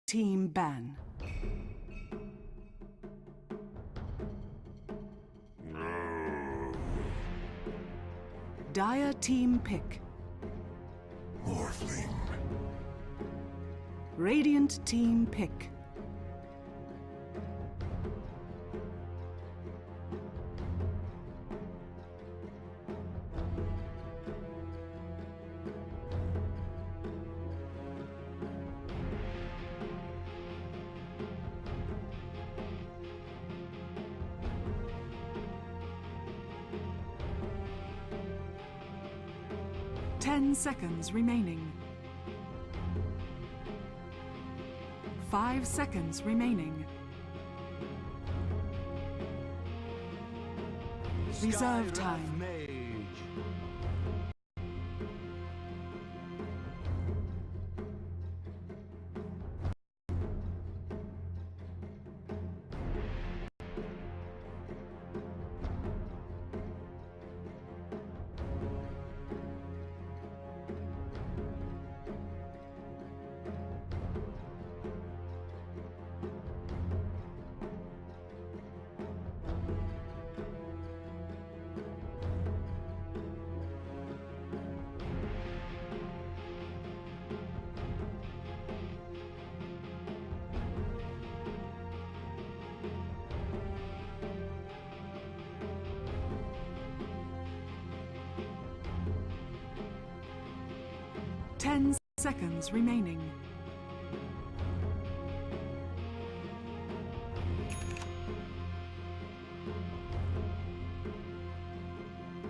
Team ban. Dire team pick. Morphling. Radiant team pick. Ten seconds remaining. 5 seconds remaining. Reserve time. Ten seconds remaining.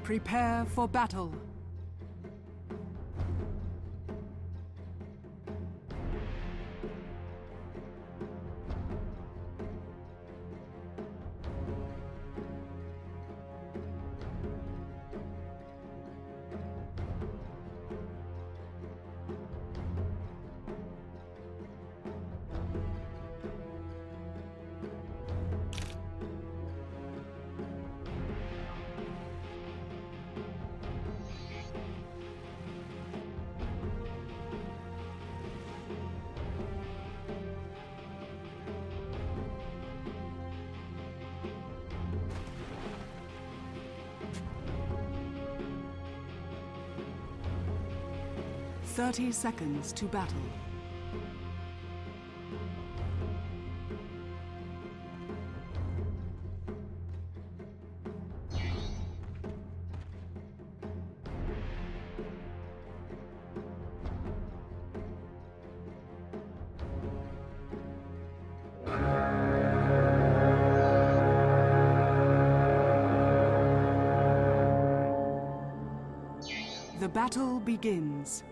Prepare for battle. "30 seconds to battle. The battle begins.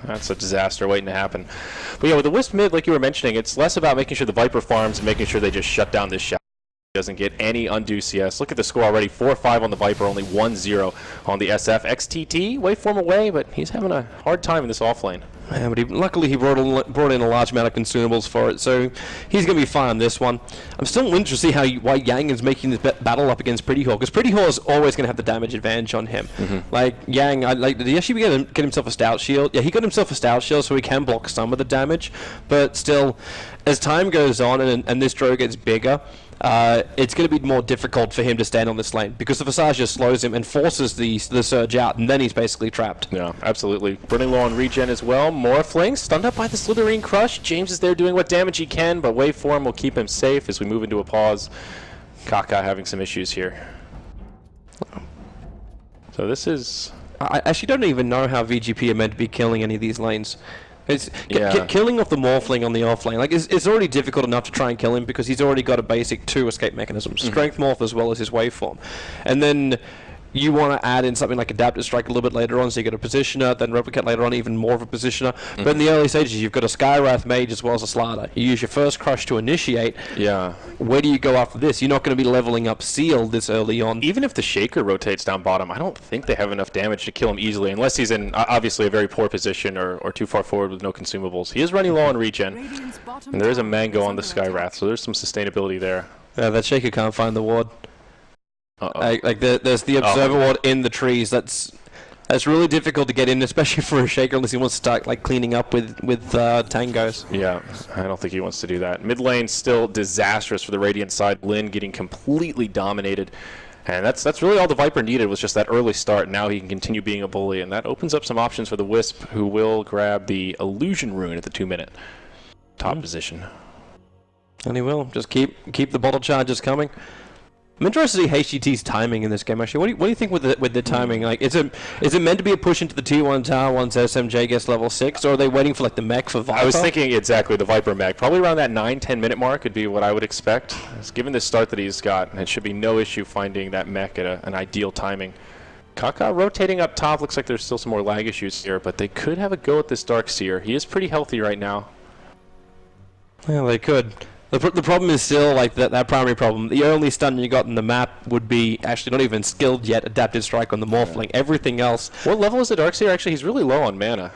That's a disaster waiting to happen. But yeah, with the Wisp mid, like you were mentioning, it's less about making sure the Viper farms and making sure they just shut down this shot. Doesn't get any undue CS. Look at the score already, 4-5 on the Viper, only 1-0 on the SF. XTT, waveform away, but he's having a hard time in this offlane. Yeah, but luckily he brought in a large amount of consumables for it, so he's going to be fine on this one. I'm still interested to see why Yang is making this battle up against Pretty Hawk, because Pretty Hawk is always going to have the damage advantage on him. Like, Yang, did he actually get himself a stout shield? Yeah, he got himself a stout shield so he can block some of the damage, but still, as time goes on and this draw gets bigger, it's going to be more difficult for him to stand on this lane because the Visage just slows him and forces the surge out, and then he's basically trapped. Yeah, absolutely. Running low on regen as well. Morphling stunned up by the Slitherine Crush. James is there doing what damage he can, but waveform will keep him safe as we move into a pause. Kaka having some issues here. So this is... I actually don't even know how VGP are meant to be killing any of these lanes. It's killing off the Morphling on the off lane. Like it's already difficult enough to try and kill him because he's already got a basic 2 escape mechanisms, Strength Morph as well as his waveform, and then you want to add in something like Adaptive Strike a little bit later on, so you get a Positioner, then Replicate later on, even more of a Positioner. But in the early stages, you've got a Skywrath Mage as well as a Slider. You use your first Crush to initiate. Yeah. Where do you go after this? You're not going to be leveling up Seal this early on. Even if the Shaker rotates down bottom, I don't think they have enough damage to kill him easily, unless he's in, obviously, a very poor position or too far forward with no consumables. He is running low on regen, and there is a Mango on the Skywrath, so there's some sustainability there. Yeah, that Shaker can't find the ward. There's the Observer ward in the trees. That's really difficult to get in, especially for a Shaker, unless he wants to start like cleaning up with tangos. Yeah, I don't think he wants to do that. Mid lane still disastrous for the Radiant side. Lin getting completely dominated, and that's really all the Viper needed was just that early start. Now he can continue being a bully, and that opens up some options for the Wisp, who will grab the Illusion Rune at the 2-minute top position. And he will just keep the bottle charges coming. I'm interested to see HGT's timing in this game. Actually, what do you think with the timing? Like, is it meant to be a push into the T1 tower once SMJ gets level 6, or are they waiting for like the mech for Viper? I was thinking exactly the Viper mech. Probably around that 9-10 minute mark would be what I would expect. Given the start that he's got, it should be no issue finding that mech at an ideal timing. Kaka rotating up top. Looks like there's still some more lag issues here, but they could have a go at this Darkseer. He is pretty healthy right now. Yeah, they could. The problem is still like that primary problem. The only stun you got in the map would be actually not even skilled yet. Adaptive Strike on the Morphling. Everything else. What level is the Darkseer? Actually, he's really low on mana.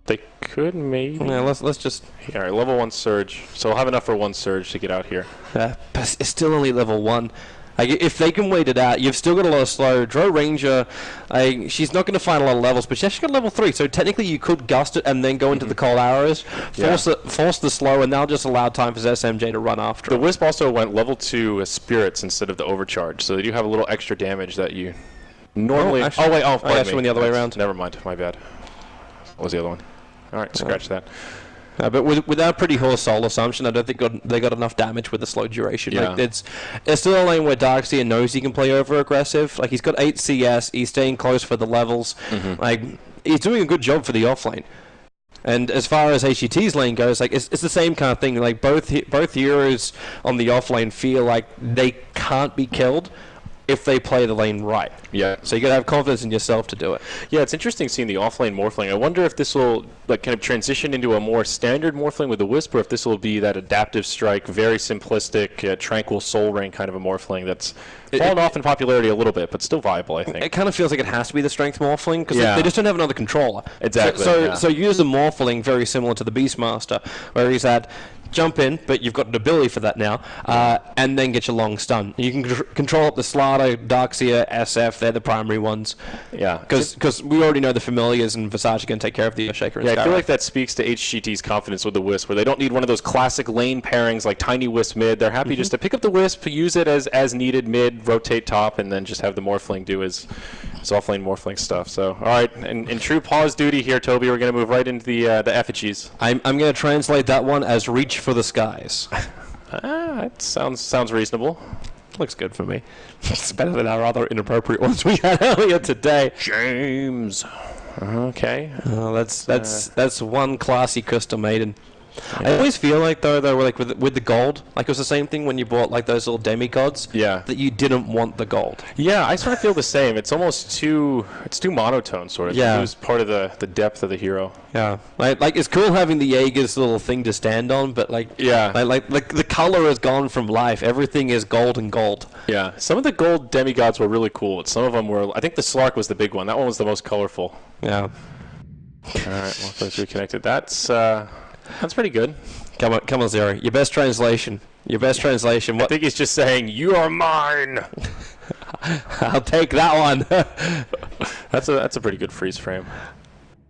They could maybe. Yeah, let's just. All right, level 1 Surge. So we'll have enough for 1 Surge to get out here. But it's still only level 1. Like, if they can wait it out, you've still got a lot of slow. Drow Ranger, she's not going to find a lot of levels, but she's actually got level 3, so technically you could gust it and then go into the cold arrows, force the slow, and that'll just allow time for SMJ to run after. The Wisp also went level 2 Spirits instead of the Overcharge, so they do have a little extra damage that you normally... I actually went the other way around. Never mind, my bad. What was the other one? Alright, scratch that. But without Pretty Horse Soul Assumption, I don't think they got enough damage with the slow duration. Yeah. Like, it's still a lane where Darkseer knows he can play over aggressive. Like, he's got 8 CS, he's staying close for the levels. Like, he's doing a good job for the offlane. And as far as HGT's lane goes, like it's the same kind of thing. Like both heroes on the offlane feel like they can't be killed if they play the lane right. Yeah. So you gotta have confidence in yourself to do it. Yeah, it's interesting seeing the offlane Morphling. I wonder if this will like kind of transition into a more standard Morphling with the Wisp, or if this will be that Adaptive Strike, very simplistic, Tranquil Soul Ring kind of a Morphling that's fallen off in popularity a little bit, but still viable, I think. It kind of feels like it has to be the Strength Morphling, because they just don't have another controller. Exactly. So use the Morphling very similar to the Beastmaster, where he's at jump in, but you've got an ability for that now, and then get your long stun. You can control up the Slider, Darkseer, SF, they're the primary ones. Yeah. Because we already know the Familiars and Visage are going to take care of the Shaker and I feel Skywrath. like that speaks to HGT's confidence with the Wisp, where they don't need one of those classic lane pairings like Tiny Wisp mid. They're happy just to pick up the Wisp, use it as needed mid, rotate top, and then just have the Morphling do his offlane Morphling stuff. So, all right, in true pause duty here, Toby, we're going to move right into the effigies. I'm going to translate that one as reach for the skies. That sounds reasonable. Looks good for me. It's better than our other inappropriate ones we had earlier today. James. Okay. That's one classy custom maiden. Yeah. I always feel like though like with the gold, like it was the same thing when you bought like those little demigods. Yeah. That you didn't want the gold. Yeah, I sort of feel the same. It's almost too monotone sort of. Yeah. You lose part of the depth of the hero. Yeah. Like it's cool having the Jaeger's little thing to stand on, but like the color is gone from life. Everything is gold and gold. Yeah. Some of the gold demigods were really cool. But some of them were. I think the Slark was the big one. That one was the most colorful. Yeah. All right. Well, those reconnected. That's pretty good. Come on, Zero. Your best translation. What? I think he's just saying, "You are mine." I'll take that one. That's a pretty good freeze frame.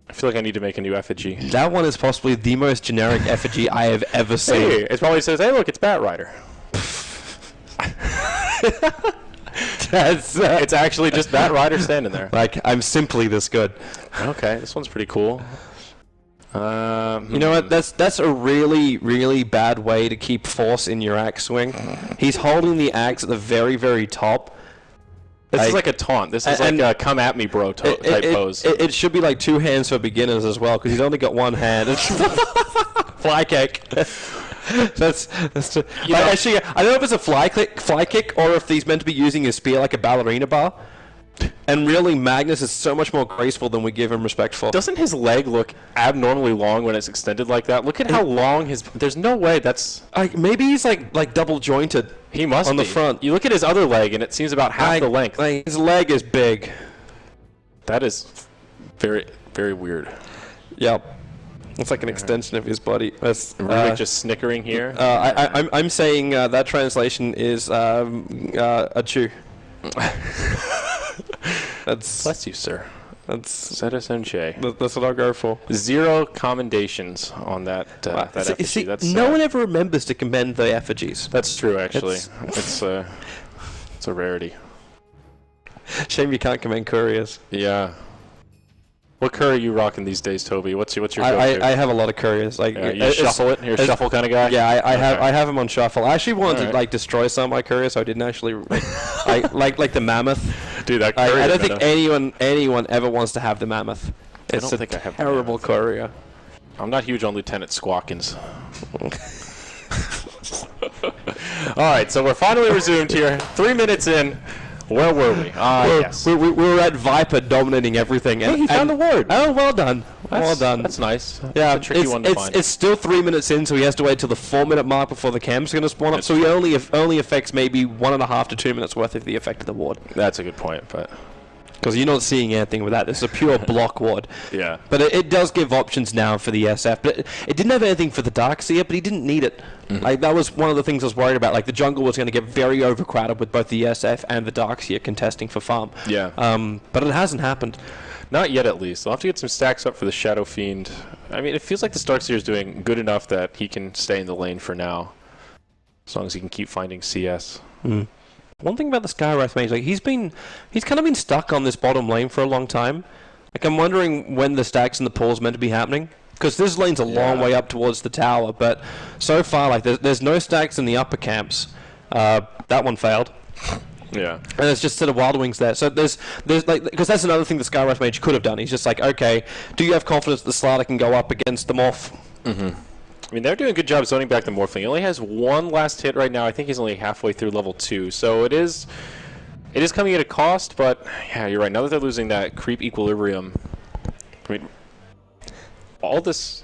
I feel like I need to make a new effigy. That one is possibly the most generic effigy I have ever seen. Hey, it probably says, "Hey, look, it's Bat Rider." It's actually just that rider standing there. Like, I'm simply this good. Okay, this one's pretty cool. You know what? That's a really, really bad way to keep force in your axe swing. He's holding the axe at the very, very top. This is like a taunt. This is like a come at me, bro type pose. It should be like 2 hands for beginners as well, because he's only got 1 hand. Fly kick. That's actually, I don't know if it's a fly kick, or if he's meant to be using his spear like a ballerina bar. And really, Magnus is so much more graceful than we give him respect for. Doesn't his leg look abnormally long when it's extended like that? Look at how long his... There's no way that's... maybe he's like double jointed. He must on be. the front. You look at his other leg and it seems about half the length. Like, his leg is big. That is very, very weird. Yep. It's like an extension of his body. Really just snickering here. I'm saying that translation is a chew. Bless you, sir. That's That's what I'll go for. 0 commendations on that that effigy. See, That's no one ever remembers to commend the effigies. That's true, actually. It's a rarity. Shame you can't commend couriers. Yeah. What curry are you rocking these days, Toby? What's your go-to? I have a lot of couriers. Like you shuffle it. You're a shuffle kind of guy. Yeah, I have them on shuffle. I actually wanted to like destroy some of my couriers, so I didn't actually like the mammoth. Dude, that I courier. don't think anyone ever wants to have the mammoth. It's a terrible courier. I'm not huge on Lieutenant Squawkins. All right, so we're finally resumed here. 3 minutes in. Where were we? Yes. We were at Viper dominating everything. Hey, he found the ward. Oh, well done. Well done. That's nice. Yeah, that's a tricky one to find. It's still 3 minutes in, so he has to wait till the 4-minute mark before the camp's going to spawn up. So he only affects maybe 1.5 to 2 minutes worth of the effect of the ward. That's a good point, but... Because you're not seeing anything with that. It's a pure block ward. Yeah. But it does give options now for the SF. But it didn't have anything for the Darkseer, but he didn't need it. Mm-hmm. Like, that was one of the things I was worried about. Like, the jungle was going to get very overcrowded with both the SF and the Darkseer contesting for farm. Yeah. But it hasn't happened. Not yet, at least. I'll have to get some stacks up for the Shadow Fiend. I mean, it feels like the Darkseer is doing good enough that he can stay in the lane for now. As long as he can keep finding CS. Mm. One thing about the Skywrath Mage, like he's kind of been stuck on this bottom lane for a long time. Like, I'm wondering when the stacks and the pulls meant to be happening, because this lane's a long way up towards the tower. But so far, like there's no stacks in the upper camps. That one failed. Yeah. And there's just sort of Wild Wings there. So there's like, because that's another thing the Skywrath Mage could have done. He's just like, okay, do you have confidence that the Slider can go up against the Morph? Mm-hmm. I mean, they're doing a good job zoning back the Morphling. He only has 1 last hit right now. I think he's only halfway through level 2. So it is coming at a cost, but yeah, you're right. Now that they're losing that creep equilibrium, I mean, all this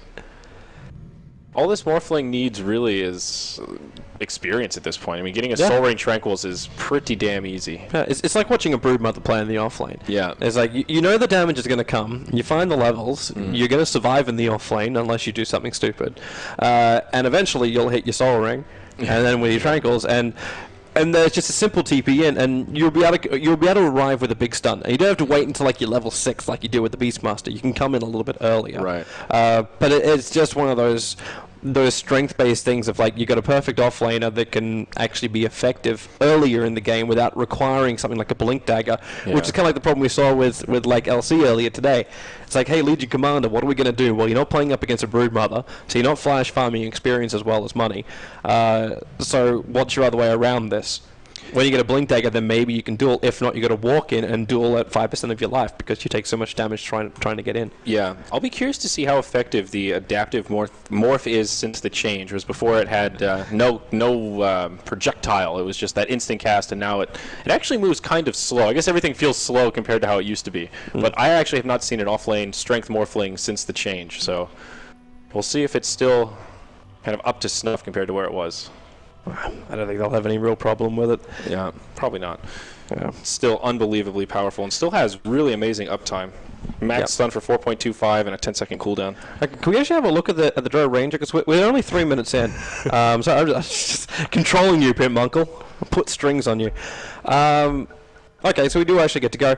Morphling needs really is experience at this point. I mean, getting a Soul Ring Tranquils is pretty damn easy. Yeah, it's like watching a Broodmother play in the offlane. Yeah. It's like, you know the damage is going to come, you find the levels, you're going to survive in the offlane unless you do something stupid. And eventually you'll hit your Soul Ring, and then with your Tranquils, and there's just a simple TP in, and you'll be able to arrive with a big stun. And you don't have to wait until like you're level 6 like you do with the Beastmaster. You can come in a little bit earlier. Right. But it's just one of those strength-based things of like, you got a perfect offlaner that can actually be effective earlier in the game without requiring something like a blink dagger, which is kind of like the problem we saw with like LC earlier today. It's like, hey, Legion Commander, what are we going to do? Well, you're not playing up against a Broodmother, so you're not flash farming experience as well as money. So what's your other way around this? When you get a blink dagger, then maybe you can duel. If not, you got to walk in and duel at 5% of your life because you take so much damage trying to get in. Yeah, I'll be curious to see how effective the adaptive morph is since the change. Whereas before it had no projectile, it was just that instant cast, and now it actually moves kind of slow. I guess everything feels slow compared to how it used to be. But I actually have not seen an offlane strength morphling since the change, so we'll see if it's still kind of up to snuff compared to where it was. I don't think they'll have any real problem with it. Yeah, probably not. Yeah. Still unbelievably powerful and still has really amazing uptime. Max stun for 4.25 and a 10-second cooldown. Can we actually have a look at the Drow Ranger? Because we're only 3 minutes in. So I'm just controlling you, Pimp Uncle. I'll put strings on you. Okay, so we do actually get to go.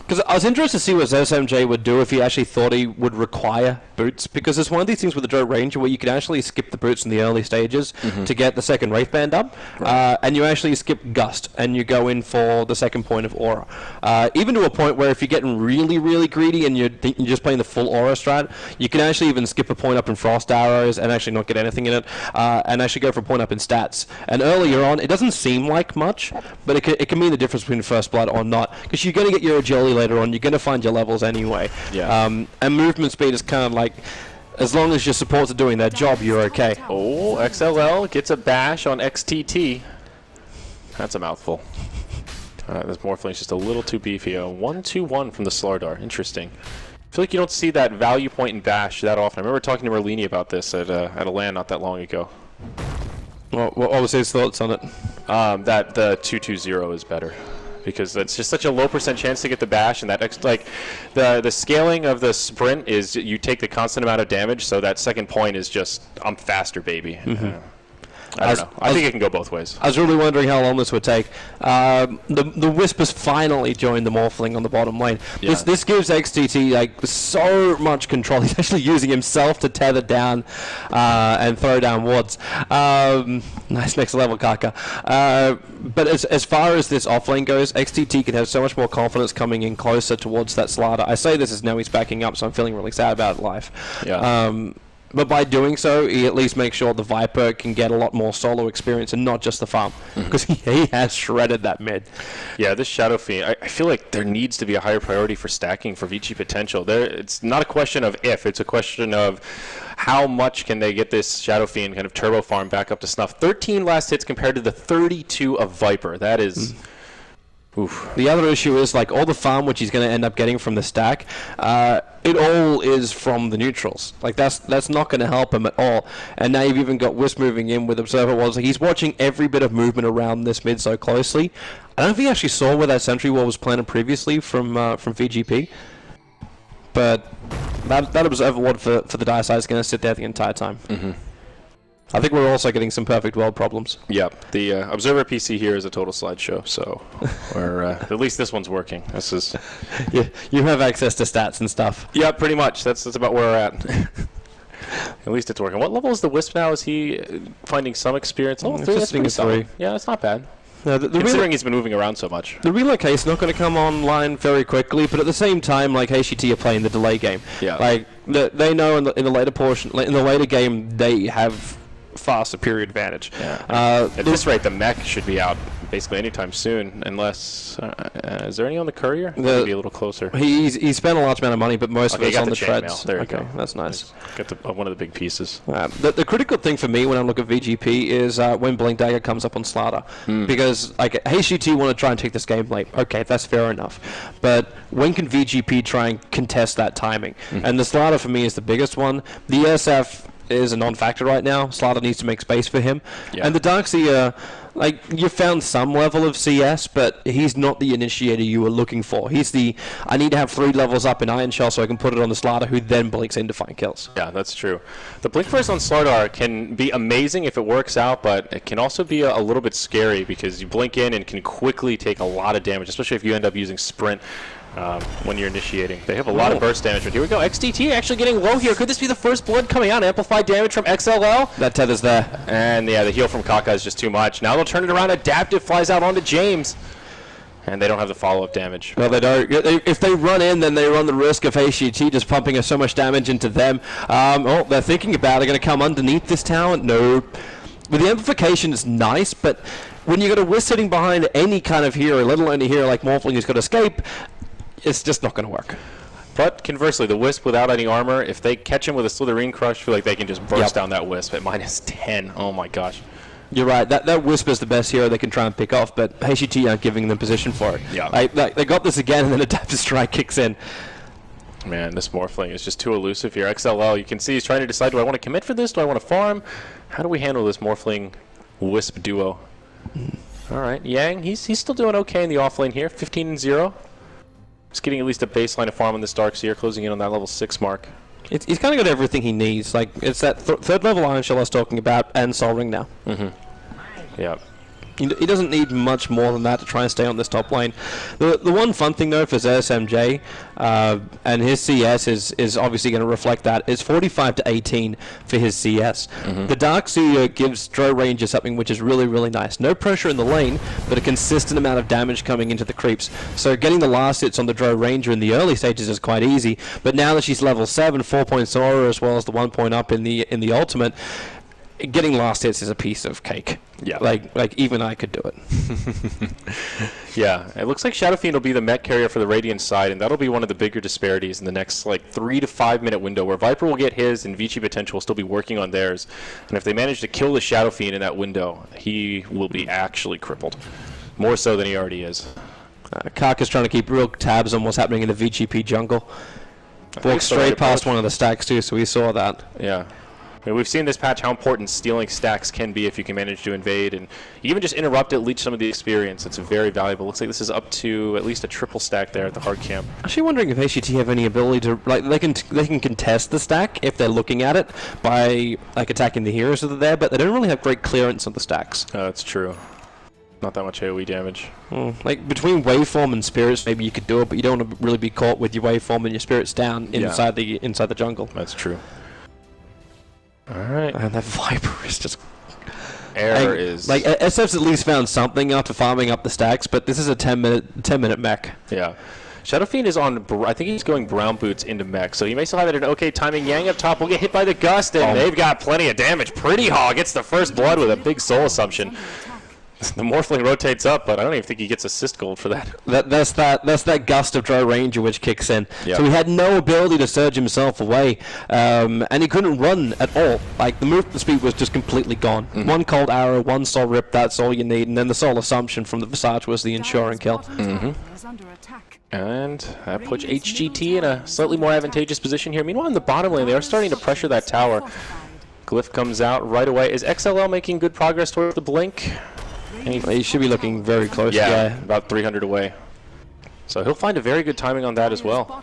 Because I was interested to see what SMJ would do if he actually thought he would require boots, because it's one of these things with the Joe Ranger where you can actually skip the boots in the early stages to get the second Wraith Band up, and you actually skip Gust, and you go in for the second point of Aura. Even to a point where if you're getting really, really greedy and you're just playing the full Aura strat, you can actually even skip a point up in Frost Arrows and actually not get anything in it, and actually go for a point up in stats. And earlier on, it doesn't seem like much, but it can mean the difference between First Blood or not, because you're going to get your agility later on, you're going to find your levels anyway. Yeah. And movement speed is kind of like, as long as your supports are doing their job, you're okay. Oh, XLL gets a bash on XTT. That's a mouthful. This Morphling's just a little too beefy. 1-2-1 from the Slardar. Interesting. I feel like you don't see that value point in bash that often. I remember talking to Merlini about this at a LAN not that long ago. What was his thoughts on it? That the 2-2-0 is better, because it's just such a low % chance to get the bash, and that the scaling of the sprint is you take the constant amount of damage, so that second point is just I'm faster, baby. I don't know. I think it can go both ways. I was really wondering how long this would take. The Wisp has finally joined the Morphling on the bottom lane. Yeah. This gives XTT like so much control. He's actually using himself to tether down and throw down wards. Nice next level, Kaka. But as far as this offlane goes, XTT can have so much more confidence coming in closer towards that Slardar. I say this as now he's backing up, so I'm feeling really sad about life. Yeah. But by doing so, he at least makes sure the Viper can get a lot more solo experience and not just the farm, because he has shredded that mid. Yeah, this Shadow Fiend, I feel like there needs to be a higher priority for stacking for VG potential. It's not a question of if, it's a question of how much can they get this Shadow Fiend kind of turbo farm back up to snuff. 13 last hits compared to the 32 of Viper. That is... Oof. The other issue is like all the farm which he's going to end up getting from the stack, it all is from the neutrals. Like that's not going to help him at all. And now you've even got Wisp moving in with Observer Walls. Like he's watching every bit of movement around this mid so closely. I don't know if he actually saw where that sentry wall was planted previously from VGP, but that Observer Ward for the dire side is going to sit there the entire time. I think we're also getting some perfect world problems. Yep, the Observer PC here is a total slideshow, so we're at least this one's working. This is you have access to stats and stuff. Yeah, pretty much. That's about where we're at. At least it's working. What level is the Wisp now? Is he finding some experience? Oh, 3. That's pretty solid. Yeah, that's not bad. Considering he's been moving around so much. The relocate's not going to come online very quickly, but at the same time, like HGT are playing the delay game. Yeah. Like they know in the later portion, in the later game, they have far superior advantage. Yeah. At this rate, the mech should be out basically anytime soon, unless is there any on the courier? Maybe a little closer. He spent a large amount of money, but most of it's on the treads. There you go. That's nice. Got one of the big pieces. The critical thing for me when I look at VGP is when Blink Dagger comes up on Slardar, because like HGT want to try and take this game late. Okay, that's fair enough, but when can VGP try and contest that timing? And the Slardar for me is the biggest one. The SF is a non-factor right now. Slardar needs to make space for him. Yeah. And the Darkseer, like, you found some level of CS, but he's not the initiator you were looking for. He's the, I need to have 3 levels up in Iron Shell so I can put it on the Slardar, who then blinks in to find kills. Yeah, that's true. The blink burst on Slardar can be amazing if it works out, but it can also be a little bit scary because you blink in and can quickly take a lot of damage, especially if you end up using Sprint. When you're initiating. They have a lot of burst damage, but here we go. XTT actually getting low here. Could this be the first blood coming out? Amplified damage from XLL. That tether's there. And yeah, the heal from Kaka is just too much. Now they'll turn it around. Adaptive flies out onto James. And they don't have the follow-up damage. Well, they don't. If they run in, then they run the risk of HGT just pumping so much damage into them. Oh, they're thinking about it. They're going to come underneath this tower? No. But the amplification is nice, but when you got a Wisp sitting behind any kind of hero, let alone a hero like Morphling who's got to escape, it's just not going to work. But conversely, the Wisp without any armor, if they catch him with a Slitherine Crush, I feel like they can just burst down that Wisp at -10. Oh my gosh. You're right. That Wisp is the best hero they can try and pick off, but HGT aren't giving them position for it. Yeah. They got this again, and then Adaptive Strike kicks in. Man, this Morphling is just too elusive here. XLL, you can see he's trying to decide, do I want to commit for this? Do I want to farm? How do we handle this Morphling Wisp duo? All right, Yang, he's still doing okay in the offlane here. 15-0. He's getting at least a baseline of farm in this Darkseer, closing in on that level 6 mark. He's kind of got everything he needs. Like, it's that third level Iron Shell I was talking about, and Sol Ring now. Yeah. He doesn't need much more than that to try and stay on this top lane. The one fun thing though for ZSMJ, and his CS is obviously going to reflect that, is 45 to 18 for his CS. The Darkseer gives Drow Ranger something which is really, really nice. No pressure in the lane, but a consistent amount of damage coming into the creeps. So getting the last hits on the Drow Ranger in the early stages is quite easy, but now that she's level 7, 4 points Aura as well as the 1 point up in the ultimate, getting last hits is a piece of cake. Yeah. Like even I could do it. Yeah, it looks like Shadow Fiend will be the mech carrier for the Radiant side, and that'll be one of the bigger disparities in the next 3 to 5 minute window, where Viper will get his and Vici Potential will still be working on theirs. And if they manage to kill the Shadow Fiend in that window, he will be actually crippled. More so than he already is. Kark is trying to keep real tabs on what's happening in the VGP jungle. Walked straight past one of the stacks too, so we saw that. Yeah. I mean, we've seen this patch how important stealing stacks can be if you can manage to invade and even just interrupt it, leech some of the experience. It's very valuable. Looks like this is up to at least a triple stack there at the hard camp. Actually wondering if HGT have any ability to, they can contest the stack if they're looking at it by attacking the heroes that are there, but they don't really have great clearance on the stacks. That's true. Not that much AoE damage. Between waveform and spirits, maybe you could do it, but you don't want to really be caught with your waveform and your spirits down inside the jungle. That's true. All right. And that Viper is just... Air is... SF's at least found something after farming up the stacks, but this is a 10-minute mech. Yeah. Shadow Fiend is on... I think he's going brown boots into mech, so he may still have it at okay timing. Yang up top will get hit by the gust, and they've got plenty of damage. Pretty Hog gets the first blood with a big soul assumption. The Morphling rotates up, but I don't even think he gets assist gold for that. That's that gust of Drow Ranger which kicks in. Yep. So he had no ability to surge himself away, and he couldn't run at all. The movement speed was just completely gone. One cold arrow, one soul rip, that's all you need, and then the soul assumption from the Visage was the ensuring kill. And that puts HGT in a slightly more advantageous position here. Meanwhile, in the bottom lane, they are starting to pressure that tower. Glyph comes out right away. Is XLL making good progress towards the blink? He should be looking very close. Yeah, about 300 away. So he'll find a very good timing on that as well.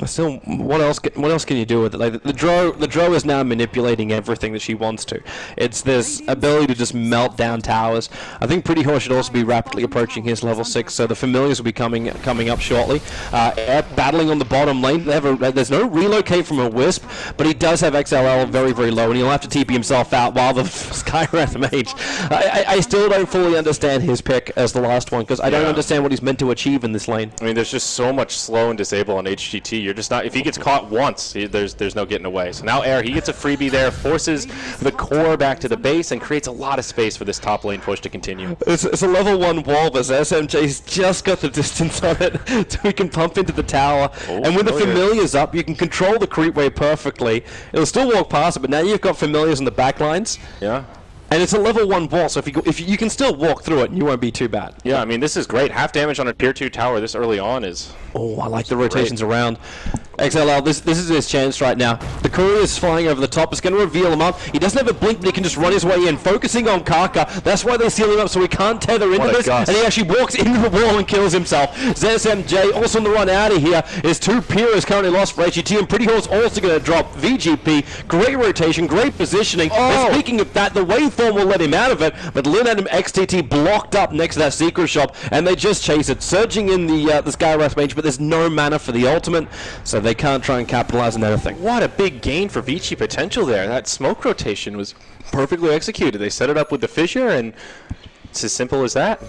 Still, what else can you do with it? The Drow is now manipulating everything that she wants to. It's this ability to just melt down towers. I think Pretty Horse should also be rapidly approaching his level 6, so the familiars will be coming up shortly. Air battling on the bottom lane. There's no relocate from a Wisp, but he does have XLL very, very low, and he'll have to TP himself out while the Skywrath Mage. I still don't fully understand his pick as the last one, because I don't understand what he's meant to achieve in this lane. I mean, there's just so much slow and disable on HGT. You're just not, if he gets caught once, there's no getting away. So now Air, he gets a freebie there, forces the core back to the base, and creates a lot of space for this top lane push to continue. It's a level 1 wall, but SMJ's just got the distance on it, so he can pump into the tower. And with the Familiars up, you can control the creep wave perfectly. It'll still walk past it, but now you've got Familiars on the back lines. Yeah. And it's a level 1 wall, so if you can still walk through it, and you won't be too bad. Yeah, I mean, this is great. Half damage on a tier 2 tower this early on is... Oh, I like the rotations around. XLL, this is his chance right now. The courier is flying over the top. It's going to reveal him up. He doesn't have a blink, but he can just run his way in, focusing on Karka. That's why they seal him up, so he can't tether into this. And he actually walks into the wall and kills himself. ZSMJ also on the run out of here. His 2 Pyrrhas currently lost for HGT, and Pretty Horse also going to drop VGP. Great rotation, great positioning. And speaking of that, the waveform will let him out of it, but Lin Adam XTT blocked up next to that secret shop, and they just chase it, surging in the Skywrath Mage, but there's no mana for the ultimate, so they can't try and capitalize on anything. What a big gain for Vici Potential there. That smoke rotation was perfectly executed. They set it up with the fissure, and it's as simple as that.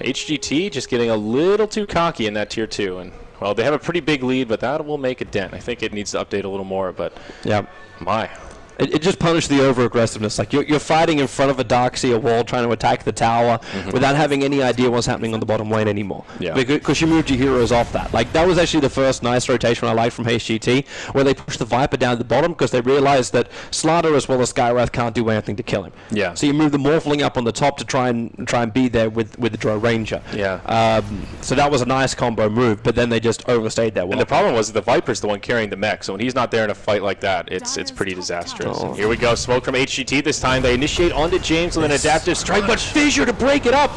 HGT just getting a little too cocky in that tier 2, and well, they have a pretty big lead, but that will make a dent. I think it needs to update a little more, but yeah, my. It just punished the over-aggressiveness. You're fighting in front of a Darkseer wall trying to attack the tower without having any idea what's happening on the bottom lane anymore. Yeah. Because you moved your heroes off that. That was actually the first nice rotation I liked from HGT, where they pushed the Viper down to the bottom because they realized that Slaughter as well as Skywrath can't do anything to kill him. Yeah. So you move the Morphling up on the top to try and be there with the Drow Ranger. Yeah. So that was a nice combo move, but then they just overstayed their And the problem was that the Viper's the one carrying the mech, so when he's not there in a fight like that, it's pretty disastrous. Here we go. Smoke from HGT this time. They initiate onto James with an adaptive strike, but Fissure to break it up.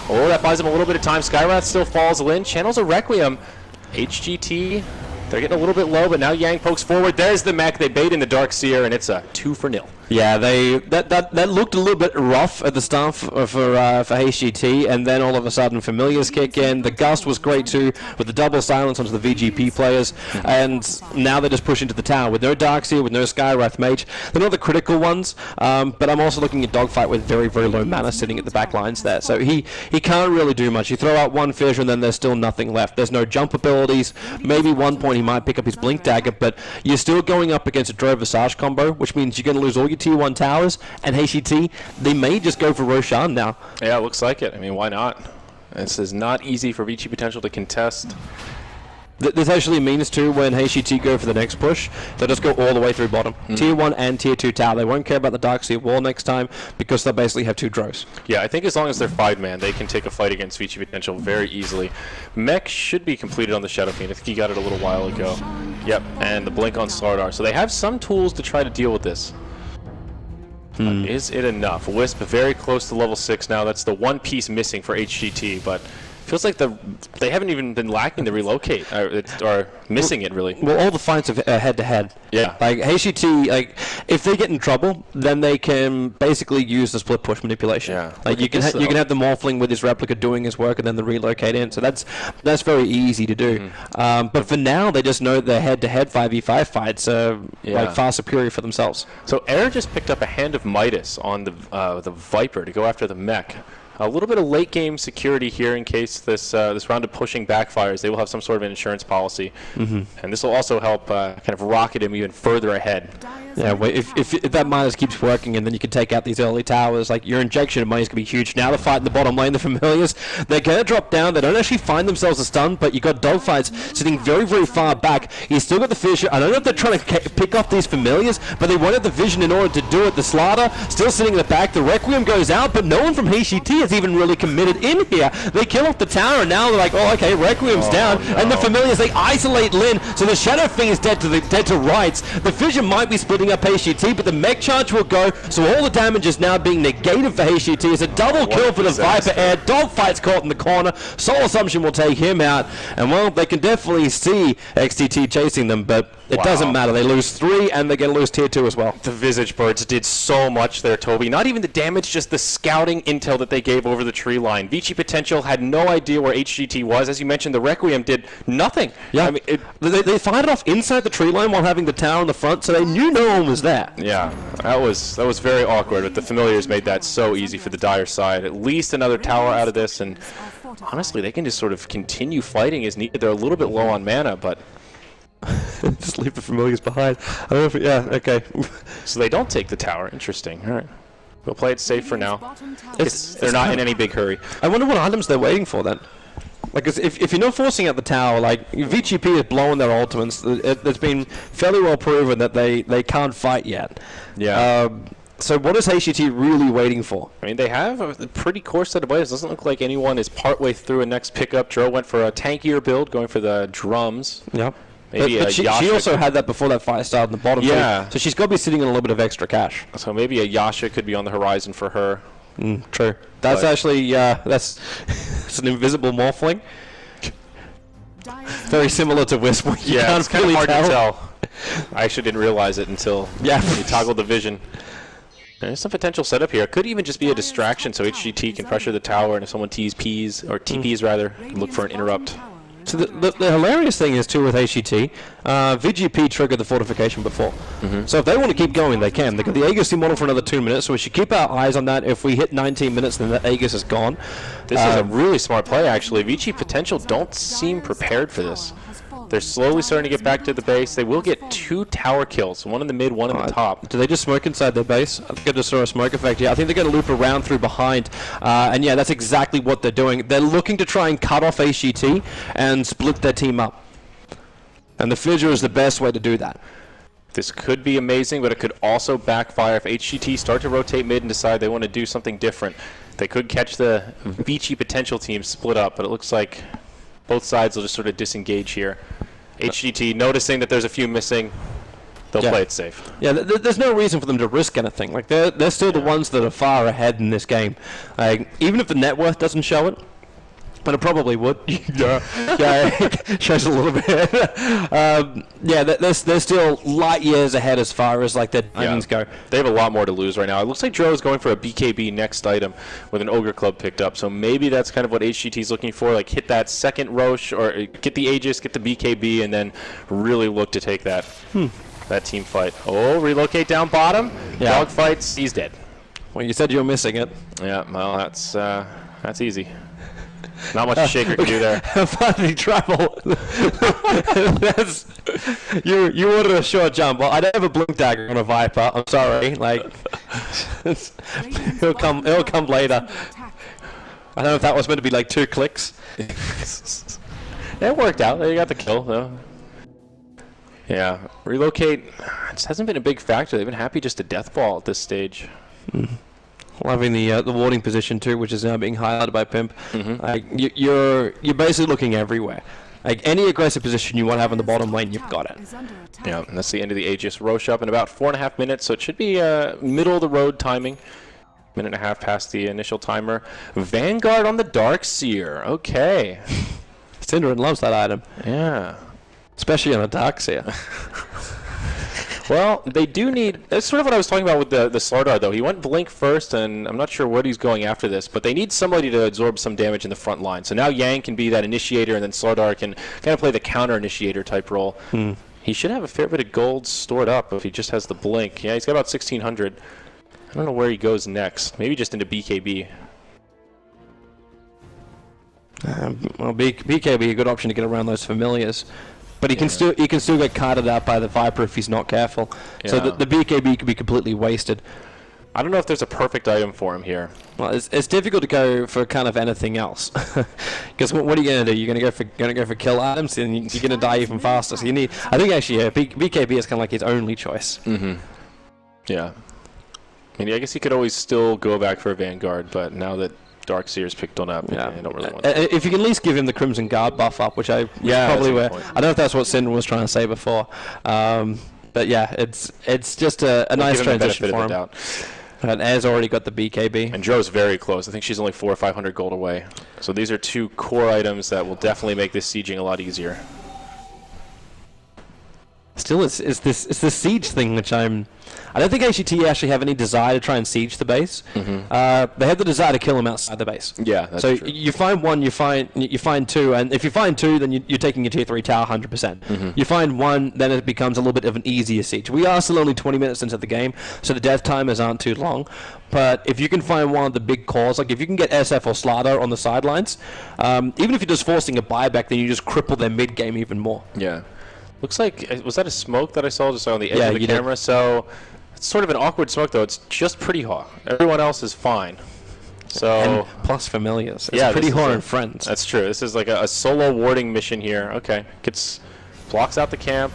Oh, that buys him a little bit of time. Skywrath still falls in. Channels a Requiem. HGT, they're getting a little bit low, but now Yang pokes forward. There's the mech. They bait in the Darkseer, and it's a 2-0. Yeah, that looked a little bit rough at the start for HGT, and then all of a sudden Familiars kick in. The Gust was great too, with the double silence onto the VGP players, and now they just push into the tower with no Darkseer, with no Skywrath Mage. They're not the critical ones, but I'm also looking at Dogfight with very, very low mana sitting at the back lines there, so he can't really do much. You throw out one fissure and then there's still nothing left. There's no jump abilities. Maybe one point he might pick up his Blink Dagger, but you're still going up against a Drove Visage combo, which means you're going to lose all your Tier 1 towers, and HGT, they may just go for Roshan now. Yeah, it looks like it. I mean, why not? This is not easy for VG Potential to contest. This actually means too, when HGT go for the next push, they'll just go all the way through bottom. Tier 1 and Tier 2 tower. They won't care about the Darkseer wall next time, because they'll basically have 2 droves. Yeah, I think as long as they're 5-man, they can take a fight against VG Potential very easily. Mech should be completed on the Shadow Fiend. I think he got it a little while ago. Yep, and the Blink on Slardar. So they have some tools to try to deal with this. Is it enough? Wisp very close to level 6 now. That's the one piece missing for HGT, but feels like they haven't even been lacking the relocate, or missing it really. Well, all the fights are head-to-head. Yeah. Like, HGT, like, if they get in trouble, then they can basically use the split push manipulation. Yeah. Like, you can have the Morphling with his replica doing his work, and then the relocate in. So that's very easy to do. But for now, they just know the head-to-head 5v5 fights are like far superior for themselves. So Air just picked up a Hand of Midas on the Viper to go after the mech. A little bit of late game security here in case this round of pushing backfires. They will have some sort of an insurance policy, and this will also help kind of rocket him even further ahead. Yeah, well, if that Midas keeps working, and then you can take out these early towers, like, your injection of money is going to be huge. Now the fight in the bottom lane, the Familiars, they're going to drop down. They don't actually find themselves a stun, but you got Dogfights sitting very, very far back. You still got the fissure. I don't know if they're trying to pick off these Familiars, but they wanted the vision in order to do it. The Slardar still sitting in the back. The Requiem goes out, but no one from HGT has even really committed in here. They kill off the tower, and now they're like, oh, okay, Requiem's down. No. And the Familiars, they isolate Lin, so the Shadow Fiend is dead to rights. The Fissure might be splitting up HGT, but the mech charge will go, so all the damage is now being negated for HGT. It's a double kill for the Viper Air. Dogfight's caught in the corner. Soul Assumption will take him out, and well, they can definitely see XTT chasing them, but it doesn't matter. They lose 3, and they're going to lose Tier 2 as well. The Visage Birds did so much there, Toby. Not even the damage, just the scouting intel that they gave over the tree line. VG Potential had no idea where HGT was. As you mentioned, the Requiem did nothing. Yeah, I mean, they fired it off inside the tree line while having the tower in the front, so they knew no one was there. Yeah, that was very awkward, but the Familiars made that so easy for the Dire side. At least another tower out of this, and honestly, they can just sort of continue fighting as needed. They're a little bit low on mana, but just leave the Familiars behind. I don't know if yeah, okay. So they don't take the tower. Interesting. All right. We'll play it safe for now. They're not in any big hurry. I wonder what items they're waiting for then. Like, if you're not forcing out the tower, like, VGP is blowing their ultimates. It's been fairly well proven that they can't fight yet. Yeah. So what is HGT really waiting for? I mean, they have a pretty core set of items. Doesn't look like anyone is partway through a next pickup. Dro went for a tankier build, going for the drums. Yeah. Maybe she also had that before that fight started in the bottom. Yeah. So she's got to be sitting on a little bit of extra cash. So maybe a Yasha could be on the horizon for her. True. That's actually, that's it's an invisible Morphling. Very similar to Wisp. Yeah, it's kind of hard to tell. I actually didn't realize it until you toggled the vision. There's some potential setup here. It could even just be a distraction so HGT can pressure the tower, and if someone TPs rather, look for an interrupt. So the hilarious thing is, too, with HGT, VGP triggered the fortification before. So if they want to keep going, they can. They've got the Aegis model for another 2 minutes, so we should keep our eyes on that. If we hit 19 minutes, then the Aegis is gone. This is a really smart play, actually. VG Potential don't seem prepared for this. They're slowly starting to get back to the base. They will get 2 tower kills, one in the mid, one in the top. Do they just smoke inside their base? I think I just saw a smoke effect. Yeah, I think they're going to loop around through behind. And yeah, that's exactly what they're doing. They're looking to try and cut off HGT and split their team up. And the Fissure is the best way to do that. This could be amazing, but it could also backfire if HGT start to rotate mid and decide they want to do something different. They could catch the VG Potential team split up, but it looks like both sides will just sort of disengage here. HGT noticing that there's a few missing, they'll play it safe. Yeah, there's no reason for them to risk anything. Like, they're still the ones that are far ahead in this game. Like, even if the net worth doesn't show it, But it probably would. Yeah, shows a little bit. Yeah, they're still light years ahead as far as like their timings go. They have a lot more to lose right now. It looks like Dro's going for a BKB next item with an Ogre Club picked up. So maybe that's kind of what HGT's looking for, like hit that second Roche or get the Aegis, get the BKB, and then really look to take that that team fight. Oh, relocate down bottom. Yeah. Dog fights. He's dead. Well, you said you were missing it. Yeah, well, that's easy. Not much a Shaker can do there. Finally travel. You ordered a short jump. Well, I don't have a blink dagger on a Viper. I'm sorry. Like, it'll come later. I don't know if that was meant to be like 2 clicks. It worked out. They got the kill though. Yeah, relocate just hasn't been a big factor. They've been happy just to death ball at this stage. Loving the warding position too, which is now being highlighted by Pimp. Like you're basically looking everywhere. Like any aggressive position you want to have in the bottom lane, you've got it. Yeah, and that's the end of the Aegis. Roche up in about 4.5 minutes, so it should be middle of the road timing. Minute and a half past the initial timer. Vanguard on the Darkseer. Okay. Synderen loves that item. Yeah. Especially on a Darkseer. Well, they do need... That's sort of what I was talking about with the Slardar, though. He went Blink first, and I'm not sure what he's going after this, but they need somebody to absorb some damage in the front line. So now Yang can be that initiator, and then Slardar can kind of play the counter-initiator type role. He should have a fair bit of gold stored up if he just has the Blink. Yeah, he's got about 1,600. I don't know where he goes next. Maybe just into BKB. Well, BKB a good option to get around those familiars. But he can still get carted out by the Viper if he's not careful. Yeah. So the BKB could be completely wasted. I don't know if there's a perfect item for him here. Well, it's difficult to go for kind of anything else. Because what are you going to do? You're going to go for kill items, and you're going to die even faster. So you need. I think actually, yeah, BKB is kind of like his only choice. Yeah. I mean, I guess he could always still go back for a Vanguard, but now that Darkseer's picked on up, I don't really want to. If you can at least give him the Crimson Guard buff up, which I probably were. I don't know if that's what Synderen was trying to say before. But yeah, it's just a nice transition for him. And Air's already got the BKB. And Dro's very close. I think she's only 400 or 500 gold away. So these are 2 core items that will definitely make this sieging a lot easier. Still, it's this siege thing which I don't think HGT actually have any desire to try and siege the base. They have the desire to kill him outside the base. Yeah, that's so true. You find one, you find 2, and if you find 2, then you're taking your tier 3 tower 100%. You find 1, then it becomes a little bit of an easier siege. We are still only 20 minutes into the game, so the death timers aren't too long. But if you can find one of the big cores, like if you can get SF or Slardar on the sidelines, even if you're just forcing a buyback, then you just cripple their mid game even more. Yeah. Looks like, was that a smoke that I saw just on the edge of the camera? Did. So it's sort of an awkward smoke, though. It's just Pretty Hawk. Everyone else is fine. So and plus familiars. It's Pretty Hawk and friends. That's true. This is like a solo warding mission here. Okay. Blocks out the camp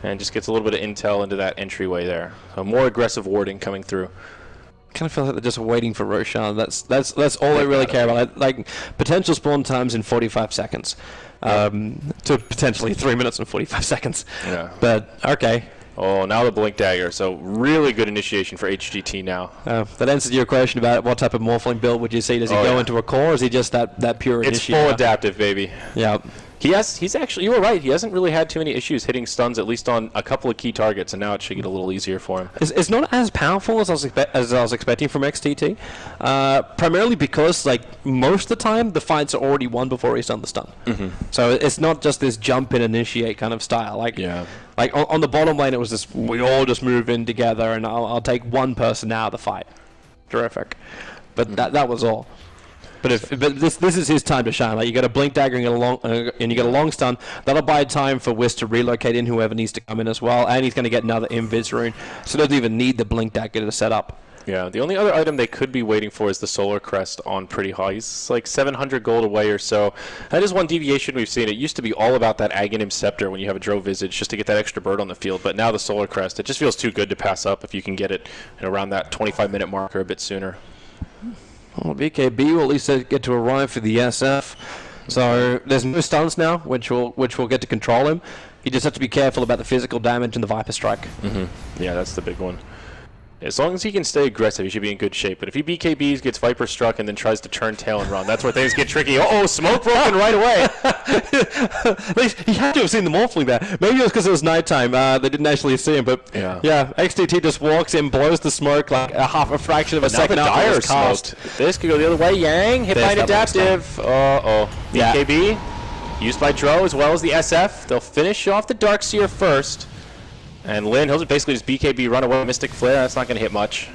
and just gets a little bit of intel into that entryway there. So more aggressive warding coming through. Kind of feel like they're just waiting for Roshan. That's all they really care about. Like potential spawn times in 45 seconds. To potentially 3 minutes and 45 seconds. Yeah. But, okay. Oh, now the Blink Dagger. So really good initiation for HGT now. That answers your question about what type of Morphling build would you see. Does he go into a core, or is he just that pure initiator? It's full adaptive, baby. Yeah. He's actually, you were right, he hasn't really had too many issues hitting stuns, at least on a couple of key targets, and now it should get a little easier for him. It's not as powerful as I was expecting from XTT, primarily because, like, most of the time, the fights are already won before he's done the stun. So it's not just this jump and initiate kind of style. Like, like on the bottom lane, it was this, we all just move in together, and I'll take one person out of the fight. Terrific. But that was all. But this is his time to shine. Like, you got a Blink Dagger and you got a long stun. That'll buy time for Whis to relocate in whoever needs to come in as well, and he's going to get another Invis rune, so he doesn't even need the Blink Dagger to set up. Yeah, the only other item they could be waiting for is the Solar Crest on Pretty High. He's like 700 gold away or so. That is one deviation we've seen. It used to be all about that Aghanim Scepter when you have a Dro Visage, just to get that extra bird on the field. But now the Solar Crest, it just feels too good to pass up if you can get it around that 25-minute mark or a bit sooner. Well, BKB will at least get to arrive for the SF. So there's no stuns now, which will get to control him. You just have to be careful about the physical damage and the Viper Strike. Yeah, that's the big one. As long as he can stay aggressive, he should be in good shape. But if he BKBs, gets Viper struck, and then tries to turn tail and run, that's where things get tricky. Uh-oh, smoke broken right away. He had to have seen the Morphling there. Maybe it was because it was nighttime. They didn't actually see him, but yeah, XTT just walks in, blows the smoke like a half a fraction of a second after it was cast. This could go the other way. Yang, hit by an adaptive. Uh-oh. BKB, used by Dro as well as the SF. They'll finish off the Darkseer first. And Lin, he'll basically just BKB run away. Mystic Flare, that's not going to hit much.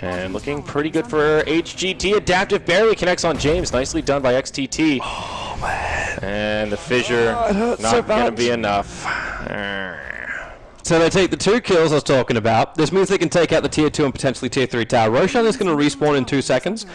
And looking pretty good for HGT. Adaptive barely connects on James. Nicely done by XTT. Oh, man. And the fissure, not going to be enough. So they take the 2 kills I was talking about. This means they can take out the tier 2 and potentially tier 3 tower. Roshan is going to respawn in 2 seconds.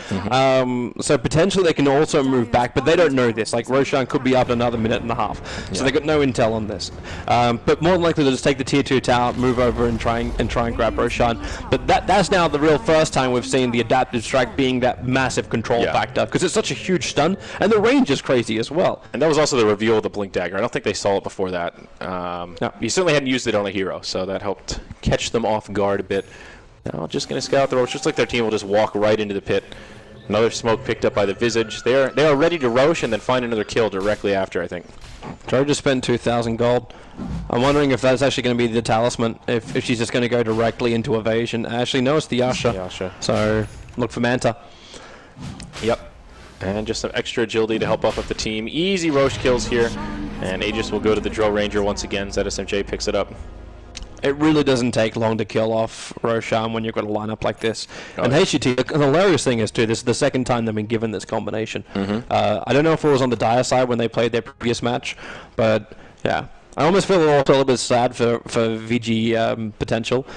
So potentially they can also move back, but they don't know this. Like, Roshan could be up in another minute and a half. So they got no intel on this. But more than likely they'll just take the tier 2 tower, move over and try and grab Roshan. But that's now the real first time we've seen the adaptive strike being that massive control factor, because it's such a huge stun, and the range is crazy as well. And that was also the reveal of the Blink Dagger. I don't think they saw it before that. He certainly hadn't used it on a hero, so that helped catch them off guard a bit. Now just going to scout the ropes. Just like their team will just walk right into the pit. Another smoke picked up by the Visage. They are ready to Roche and then find another kill directly after, I think. Dro just spent 2,000 gold. I'm wondering if that's actually going to be the talisman, if she's just going to go directly into evasion. Actually, no, it's the Yasha. So look for Manta. Yep. And just some extra agility to help buff up the team. Easy Roche kills here. And Aegis will go to the Dro Ranger once again. ZSMJ picks it up. It really doesn't take long to kill off Roshan when you've got a lineup like this. And HGT, the hilarious thing is, too, this is the second time they've been given this combination. I don't know if it was on the Dire side when they played their previous match, but yeah. I almost feel a little bit sad for VG potential,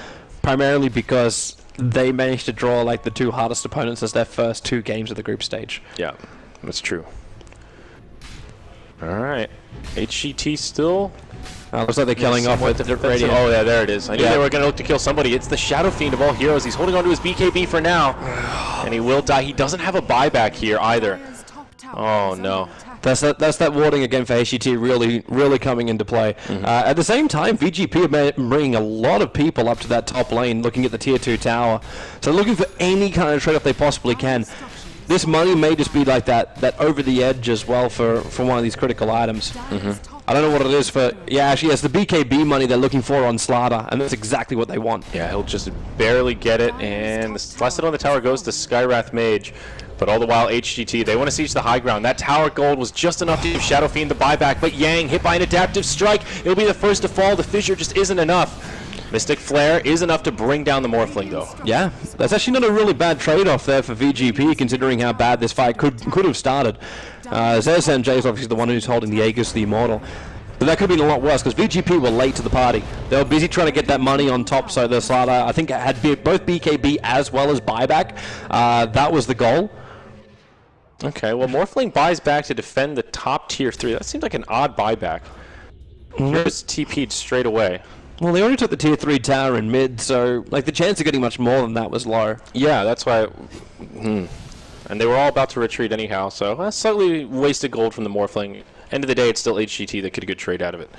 primarily because they managed to draw like the 2 hardest opponents as their first 2 games of the group stage. Yeah, that's true. All right. HGT still... looks like they're killing off with the radio. Oh, yeah, there it is. I knew they were going to look to kill somebody. It's the Shadow Fiend of all heroes. He's holding on to his BKB for now, and he will die. He doesn't have a buyback here either. Oh, no. That's that warding again for HGT really coming into play. At the same time, VGP have been bringing a lot of people up to that top lane looking at the tier 2 tower. So looking for any kind of trade-off they possibly can. This money may just be like that over the edge as well for one of these critical items. I don't know what it is for... Yeah, actually, it's the BKB money they're looking for on Slaughter, and that's exactly what they want. Yeah, he'll just barely get it, and the last hit on the tower goes to Skywrath Mage. But all the while, HGT, they want to siege the high ground. That tower gold was just enough to give Shadow Fiend the buyback, but Yang hit by an adaptive strike. It'll be the first to fall. The fissure just isn't enough. Mystic Flare is enough to bring down the Morphling, though. Yeah, that's actually not a really bad trade-off there for VGP, considering how bad this fight could have started. ZSMJ is obviously the one who's holding the Aegis, the Immortal. But that could have been a lot worse, because VGP were late to the party. They were busy trying to get that money on top, so the Slaughter, I think, had both BKB as well as buyback. That was the goal. Okay, well, Morphling buys back to defend the top tier 3. That seems like an odd buyback. Here's TP'd straight away. Well, they only took the tier 3 tower in mid, so like the chance of getting much more than that was low. Yeah, that's why. And they were all about to retreat anyhow, so that's slightly wasted gold from the Morphling. End of the day, it's still HGT that could get a good trade out of it.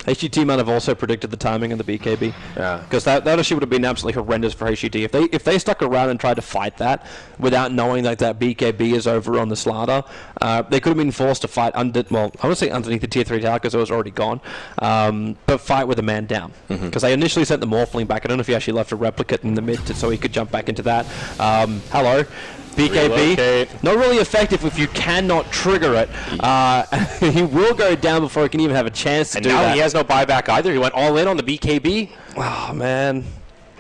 HGT might have also predicted the timing of the BKB. Yeah. Because that actually would have been absolutely horrendous for HGT. If they stuck around and tried to fight that without knowing that BKB is over on the Slaughter, they could have been forced to fight under, well, I would say underneath the tier 3 tower because it was already gone, but fight with a man down. Because they initially sent the Morphling back. I don't know if he actually left a replicate in the mid so he could jump back into that. Hello. BKB, relocate. Not really effective if you cannot trigger it. He will go down before he can even have a chance to do that. And now he has no buyback either. He went all in on the BKB. Oh, man.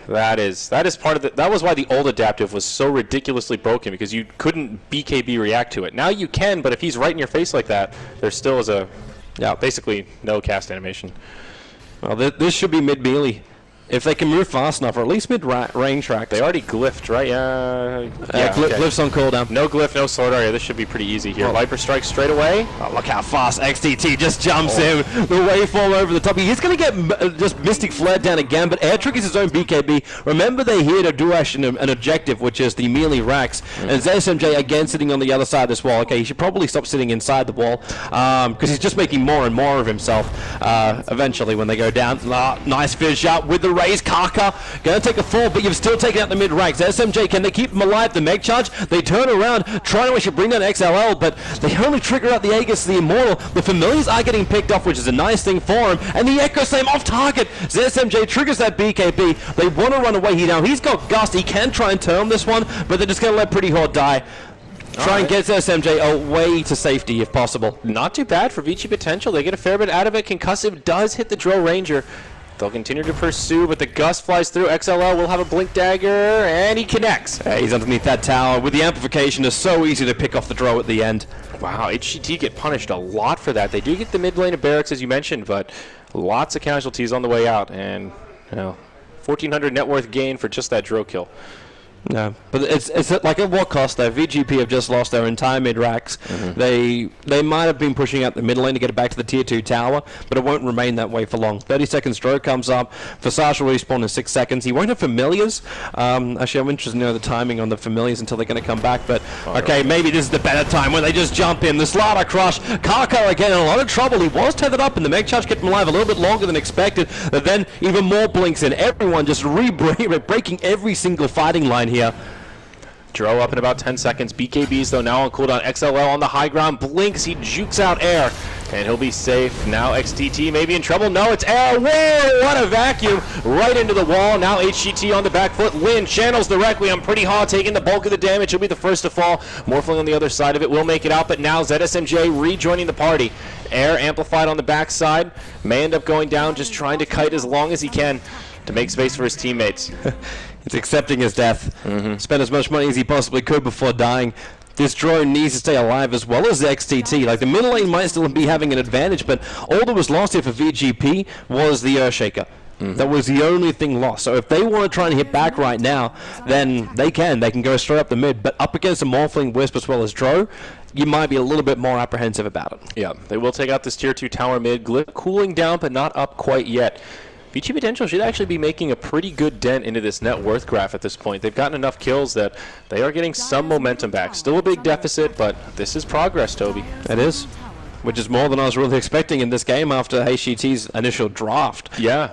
That is part of the... That was why the old adaptive was so ridiculously broken, because you couldn't BKB react to it. Now you can, but if he's right in your face like that, there still is basically no cast animation. Well, this should be mid-melee. If they can move fast enough, or at least mid-range track. They already glyphed, right? Glyph's on cooldown. No glyph, no sword area. This should be pretty easy here. Viper strikes straight away. Oh, look how fast XTT just jumps in. The waveform over the top. He's going to get just Mystic Flare down again, but Air Trick is his own BKB. Remember, they're here to do actually an objective, which is the melee racks. And ZSMJ again sitting on the other side of this wall. Okay, he should probably stop sitting inside the wall, because he's just making more and more of himself eventually when they go down. Nice fish up with the raise. Kaka going to take a fall, but you've still taken out the mid ranks. SMJ, can they keep them alive? The Meg charge, they turn around, trying to actually bring down XLL, but they only trigger out the Aegis, the Immortal. The Familiars are getting picked off, which is a nice thing for him, and the Echo Slam off target. ZSMJ triggers that BKB. They want to run away here now. He's got Gust. He can try and turn this one, but they're just going to let Pretty Horde die. Try and get SMJ away to safety if possible. Not too bad for VG Potential. They get a fair bit out of it. Concussive does hit the Drill Ranger. They'll continue to pursue, but the Gust flies through. XLL will have a Blink Dagger, and he connects. He's underneath that tower. With the amplification, it's so easy to pick off the Drow at the end. Wow, HGT get punished a lot for that. They do get the mid lane of Barracks, as you mentioned, but lots of casualties on the way out, and 1,400 net worth gain for just that Drill kill. No, but it's like at what cost though? VGP have just lost their entire mid racks. They might have been pushing out the mid lane to get it back to the tier 2 tower, but it won't remain that way for long. 30 seconds Stroke comes up. Fasage will respawn in 6 seconds. He won't have Familiars. Actually, I'm interested to know the timing on the Familiars until they're going to come back, but okay, maybe this is the better time when they just jump in. The Slaughter Crush. Kaka again in a lot of trouble. He was tethered up, and the Meg Charge kept him alive a little bit longer than expected, but then even more blinks in. Everyone just breaking every single fighting line here. Dro up in about 10 seconds. BKBs, though, now on cooldown. XLL on the high ground. Blinks. He jukes out air. And he'll be safe. Now XTT may be in trouble. No, it's air. Whoa, what a vacuum. Right into the wall. Now HGT on the back foot. Lin channels the Requiem. Pretty hard, taking the bulk of the damage. He'll be the first to fall. Morphling on the other side of it will make it out. But now ZSMJ rejoining the party. Air amplified on the backside. May end up going down, just trying to kite as long as he can to make space for his teammates. He's accepting his death. Spent as much money as he possibly could before dying. This drone needs to stay alive as well as the XTT. Like, the middle lane might still be having an advantage, but all that was lost here for VGP was the Earthshaker. That was the only thing lost. So if they want to try and hit back right now, then they can. They can go straight up the mid. But up against a Morphling Wisp as well as Dro, you might be a little bit more apprehensive about it. Yeah, they will take out this tier 2 tower mid. Glip cooling down, but not up quite yet. VG Potential should actually be making a pretty good dent into this net worth graph at this point. They've gotten enough kills that they are getting some momentum back. Still a big deficit, but this is progress, Toby. It is, which is more than I was really expecting in this game after HGT's initial draft. Yeah.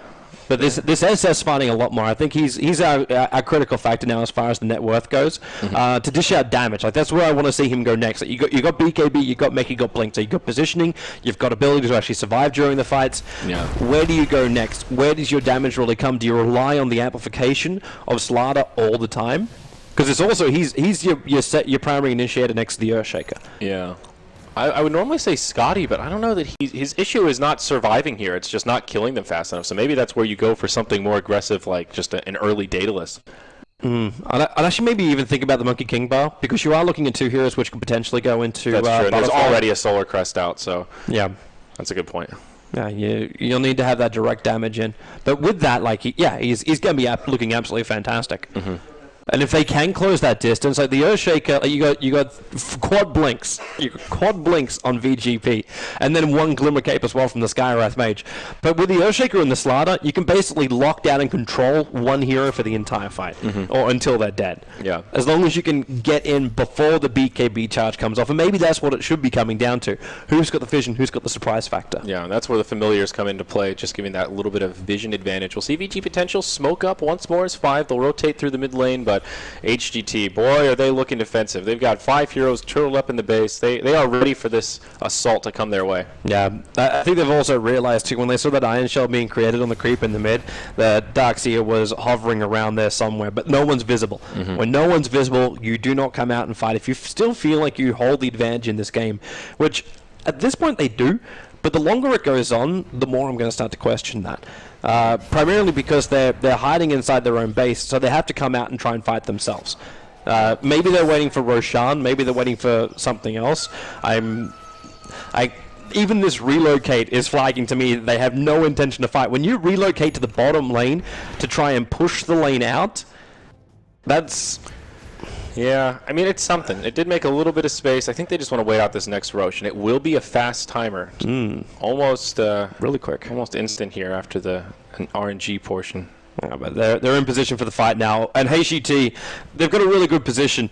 But this SS fighting a lot more. I think he's our critical factor now as far as the net worth goes. To dish out damage, like that's where I want to see him go next. Like, you got BKB, you got Mech, you got Blink, so you got positioning, you've got ability to actually survive during the fights. Yeah. Where do you go next? Where does your damage really come? Do you rely on the amplification of Slaughter all the time? Because it's also he's your primary initiator next to the Earthshaker. Yeah. I would normally say Scotty, but I don't know that his issue is not surviving here. It's just not killing them fast enough. So maybe that's where you go for something more aggressive, like just an early Daedalus. I'd actually maybe even think about the Monkey King Bar, because you are looking at 2 heroes which can potentially go into... That's true. There's already a Solar Crest out, so... Yeah. That's a good point. Yeah, you'll need to have that direct damage in. But with that, like, he's going to be looking absolutely fantastic. And if they can close that distance, like the Earthshaker, you got quad blinks, on VGP, and then 1 Glimmer Cape as well from the Skywrath Mage. But with the Earthshaker and the Slaughter, you can basically lock down and control one hero for the entire fight, or until they're dead. Yeah. As long as you can get in before the BKB charge comes off, and maybe that's what it should be coming down to. Who's got the vision? Who's got the surprise factor? Yeah, and that's where the Familiars come into play, just giving that little bit of vision advantage. We'll see VG Potential smoke up once more as 5. They'll rotate through the mid lane, but HGT, boy, are they looking defensive. They've got 5 heroes turtled up in the base. They are ready for this assault to come their way. Yeah, I think they've also realized, too, when they saw that Iron Shell being created on the creep in the mid, that Darkseer was hovering around there somewhere, but no one's visible. When no one's visible, you do not come out and fight. If you still feel like you hold the advantage in this game, which at this point they do, but the longer it goes on, the more I'm going to start to question that. Primarily because they're hiding inside their own base, so they have to come out and try and fight themselves. Maybe they're waiting for Roshan, maybe they're waiting for something else. Even this relocate is flagging to me that they have no intention to fight. When you relocate to the bottom lane to try and push the lane out, that's... Yeah, I mean, it's something. It did make a little bit of space. I think they just want to wait out this next Rosh, and it will be a fast timer. Almost... really quick. Almost instant here after an RNG portion. Yeah, but they're in position for the fight now. And HGT, they've got a really good position.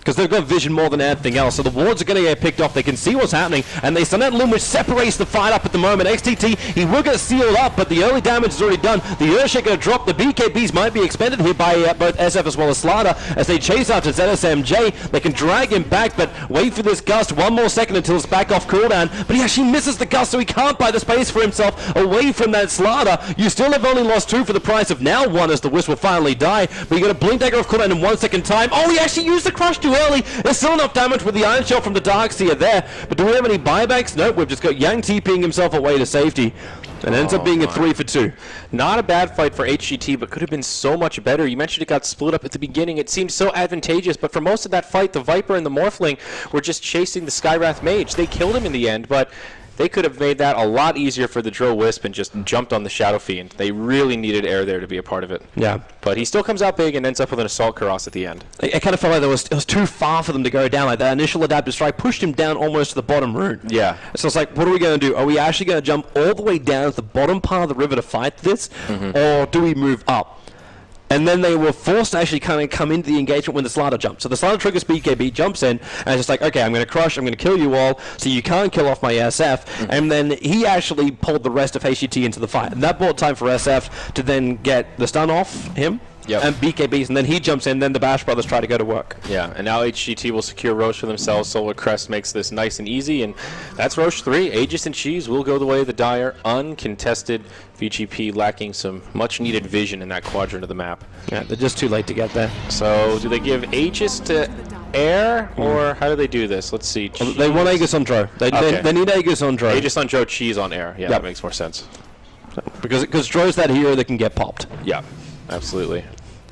because they've got vision more than anything else. So the wards are going to get picked off. They can see what's happening, and they send out Limb, which separates the fight up at the moment. XTT, he will get sealed up, but the early damage is already done. The Earthshake going to drop. The BKBs might be expended here by both SF as well as Slaughter as they chase after ZSMJ. They can drag him back, but wait for this gust. 1 more second until it's back off cooldown. But he actually misses the gust, so he can't buy the space for himself away from that Slaughter. You still have only lost 2 for the price of now 1 as the Wisp will finally die. But you got a Blink Dagger off cooldown in 1 second time. Oh, he actually used the Crush too early. There's still enough damage with the Iron Shell from the Darkseer there. But do we have any buybacks? Nope, we've just got Yang TPing himself away to safety. And ends up being a 3 for 2. Not a bad fight for HGT, but could have been so much better. You mentioned it got split up at the beginning. It seemed so advantageous, but for most of that fight, the Viper and the Morphling were just chasing the Skywrath Mage. They killed him in the end, but they could have made that a lot easier for the Drill Wisp and just jumped on the Shadow Fiend. They really needed Air there to be a part of it. Yeah. But he still comes out big and ends up with an Assault Cuirass at the end. I kind of felt like it was too far for them to go down. Like that initial Adaptive Strike pushed him down almost to the bottom rune. Yeah. So it's like, what are we going to do? Are we actually going to jump all the way down to the bottom part of the river to fight this? Or do we move up? And then they were forced to actually kind of come into the engagement when the Slaughter jumped. So the Slaughter triggers BKB, jumps in, and it's just like, okay, I'm going to crush, I'm going to kill you all, so you can't kill off my SF. And then he actually pulled the rest of HGT into the fight. And that bought time for SF to then get the stun off him. Yep. And BKBs, and then he jumps in, then the Bash Brothers try to go to work. Yeah, and now HGT will secure Roche for themselves. Solar Crest makes this nice and easy, and that's Roche 3. Aegis and Cheese will go the way of the Dire, uncontested. VGP lacking some much-needed vision in that quadrant of the map. Yeah, they're just too late to get there. So, do they give Aegis to Air, or how do they do this? Let's see. Well, they want Aegis on Dro. They need Aegis on Dro. Aegis on Dro, Cheese on Air. Yeah, that makes more sense. Because Dro's that hero that can get popped. Yeah, absolutely.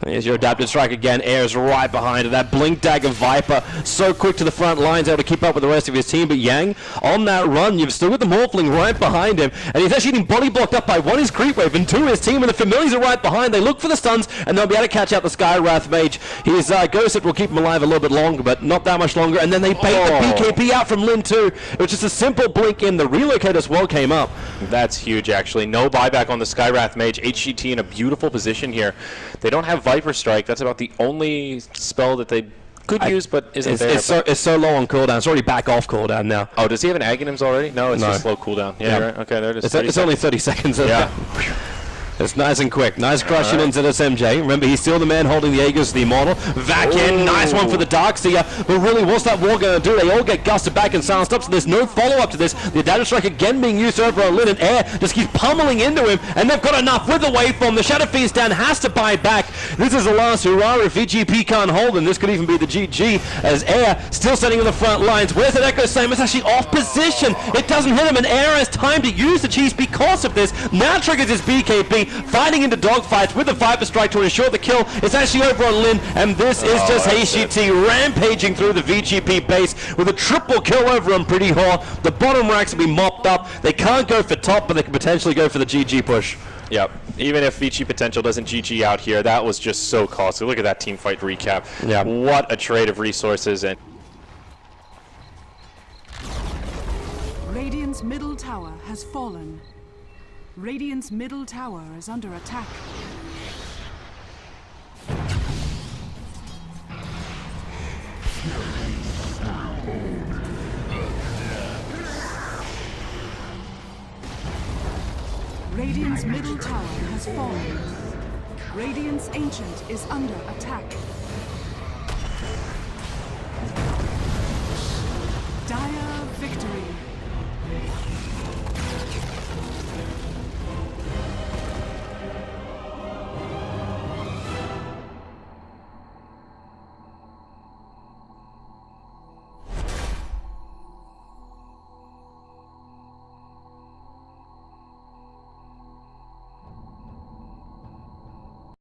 Here's your Adaptive Strike again. Air's right behind it. That Blink Dagger Viper so quick to the front lines, able to keep up with the rest of his team. But Yang, on that run, you've still got the Morphling right behind him. And he's actually getting body blocked up by 1 his Creep Wave and 2 his team. And the Familiars are right behind. They look for the stuns, and they'll be able to catch out the Skywrath Mage. His Ghost will keep him alive a little bit longer, but not that much longer. And then they bait the BKB out from Lin too. It was just a simple blink in. The Relocate as well came up. That's huge, actually. No buyback on the Skywrath Mage. HGT in a beautiful position here. They don't have Viper Strike. That's about the only spell that they could use, but isn't there. It's so low on cooldown. It's already back off cooldown now. Oh, does he have an Aghanims already? No, it's just slow cooldown. Yeah, right. Okay, there it is. It's only 30 seconds. Yeah. It's nice and quick. Nice crushing into this MJ. Remember, he's still the man holding the Aegis, the Immortal. Vac in. Nice one for the Darkseer. But really, what's that war going to do? They all get gusted back and silenced up, so there's no follow-up to this. The Adaptive Strike again being used over on Lin, and Air just keeps pummeling into him, and they've got enough with the waveform. The Shadow Fiend's down, has to buy back. This is the last hurrah. If VGP can't hold them, this could even be the GG, as Air still sitting in the front lines. Where's that Echo Slam? It's actually off position. It doesn't hit him, and Air has time to use the cheese because of this. Now triggers his BKB, fighting into dogfights with the Viper Strike to ensure the kill. It's actually over on Lin, and this is just HGT rampaging through the VGP base with a triple kill over on Pretty Whore. The bottom racks will be mopped up. They can't go for top, but they can potentially go for the GG push. Yep. Even if VG Potential doesn't GG out here, that was just so costly. Look at that team fight recap. Yeah. What a trade of resources. And Radiant's middle tower has fallen. Radiant's middle tower is under attack. Radiant's middle tower has fallen. Radiant's Ancient is under attack. Dire victory.